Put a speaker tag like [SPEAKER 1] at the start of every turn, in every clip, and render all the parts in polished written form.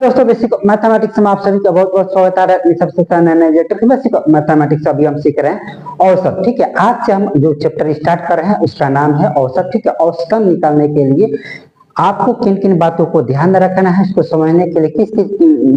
[SPEAKER 1] दोस्तों basic mathematics में आप सभी का बहुत बहुत स्वागत है। सबसे बेसिक मैथमेटिक्स अभी हम सीख रहे हैं औसत। ठीक है, आज से हम जो चैप्टर स्टार्ट कर रहे हैं उसका नाम है औसत। ठीक है, औसतन निकालने के लिए आपको किन किन बातों को ध्यान में रखना है, इसको समझने के लिए किस किस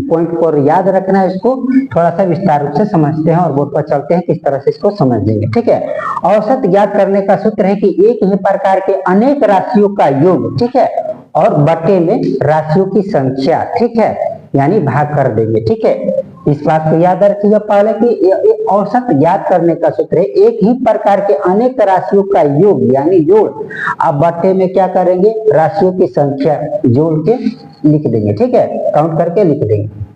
[SPEAKER 1] पॉइंट को याद रखना है, इसको थोड़ा सा विस्तार रूप से समझते हैं और बोर्ड पर चलते हैं किस तरह से इसको समझ लेंगे। ठीक है, औसत ज्ञात करने का सूत्र है कि एक ही प्रकार के अनेक राशियों का योग, ठीक है, और बटे में राशियों की संख्या, ठीक है, यानी भाग कर देंगे। ठीक है, इस बात को याद रखिएगा पहले कि औसत ज्ञात करने का सूत्र है एक ही प्रकार के अनेक राशियों का योग यानी जोड़, अब बटे में क्या करेंगे, राशियों की संख्या जोड़ के लिख देंगे। ठीक है, काउंट करके लिख देंगे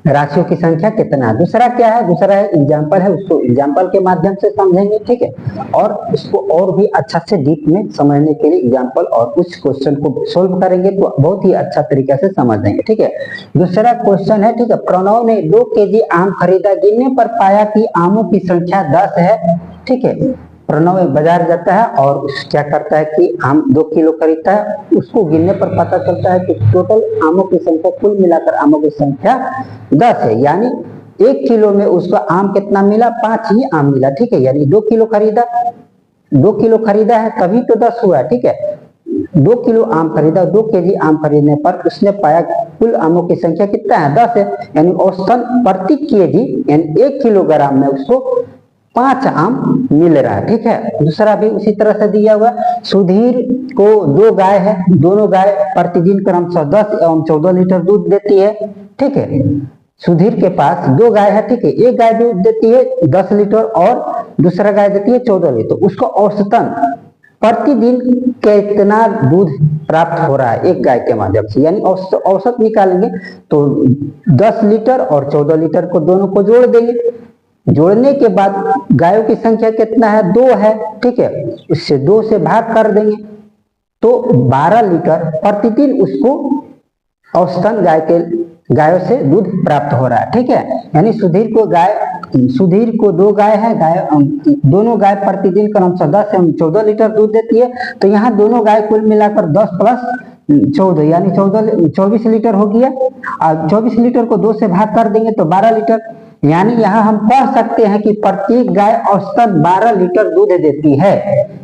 [SPEAKER 1] राशियों की संख्या कितना है। दूसरा क्या है, दूसरा है एग्जाम्पल है, उसको एग्जाम्पल के माध्यम से समझेंगे। ठीक है, और इसको और भी अच्छा से डीप में समझने के लिए एग्जाम्पल और उस क्वेश्चन को सोल्व करेंगे तो बहुत ही अच्छा तरीके से समझ देंगे। ठीक है, दूसरा क्वेश्चन है, ठीक है, प्रणव ने 2 केजी आम खरीदा, गिनने पर पाया कि आमों की संख्या 10 है। ठीक है, प्रणव बाजार जाता है और क्या करता है कि आम 2 किलो खरीदता है, उसको गिनने पर पता चलता है कि टोटल आमों की संख्या कुल मिलाकर आमों की संख्या 10 है, यानी 1 किलो में उसको आम कितना मिला, 5 ही आम मिला। ठीक है, यानी 2 किलो खरीदा, 2 किलो खरीदा है तभी तो 10 हुआ। ठीक है, 2 किलो आम खरीदा, 2 केजी आम खरीदने पर उसने पाया कुल आमों की संख्या कितना है, 10 है, यानी औसतन प्रति केजी यानी 1 किलोग्राम में उसको 5 आम मिल रहा है। ठीक है, दूसरा भी उसी तरह से दिया हुआ, सुधीर को 2 गाय है, दोनों गाय प्रतिदिन क्रमशः 10 एवं 14 लीटर दूध देती है। ठीक है, सुधीर के पास 2 गाय है, ठीक है, एक गाय दूध देती है 10 लीटर और दूसरा गाय देती है 14 लीटर, उसको औसतन प्रतिदिन कितना दूध प्राप्त हो रहा है एक गाय के माध्यम से, यानी औसत निकालेंगे तो 10 लीटर और 14 लीटर को दोनों को जोड़ देंगे, जोड़ने के बाद गायों की संख्या कितना है, 2 है। ठीक है, उससे 2 से भाग कर देंगे तो 12 लीटर प्रतिदिन उसको औसतन गायों से दूध प्राप्त हो रहा है। ठीक है, यानी सुधीर को 2 गाय है, दोनों गाय प्रतिदिन क्रमशः 10 एवं 14 लीटर दूध देती है, तो यहाँ दोनों गाय कुल मिलाकर 10 प्लस 14 यानी 24 लीटर हो गया। और 24 लीटर को 2 से भाग कर देंगे तो 12 लीटर, यानी यहाँ हम कह सकते हैं कि प्रत्येक गाय औसतन 12 लीटर दूध देती है।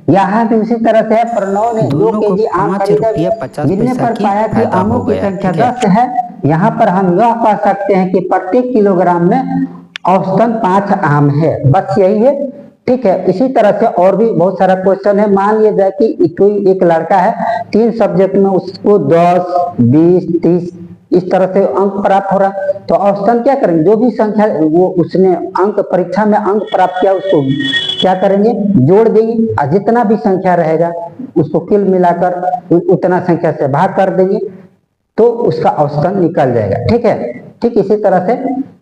[SPEAKER 1] यहाँ भी उसी तरह से प्रणव ने 2 केजी आम खरीदा, गिनने पर पाया कि आमों की संख्या 10 है, यहाँ पर हम यह कह सकते हैं कि प्रत्येक किलोग्राम में औसतन 5 आम है, बस यही है। ठीक है, इसी तरह से और भी बहुत सारा क्वेश्चन है। मान लिया जाए कि कोई एक लड़का है, 3 सब्जेक्ट में उसको 10, 20, 30 इस तरह से अंक प्राप्त हो रहा है, तो औसतन क्या करेंगे, जो भी संख्या वो उसने अंक परीक्षा में अंक प्राप्त किया उसको क्या करेंगे, जोड़ देंगे, और जितना भी संख्या रहेगा उसको कुल मिलाकर उतना संख्या से भाग कर देंगे तो उसका औसतन निकल जाएगा। ठीक है, ठीक इसी तरह से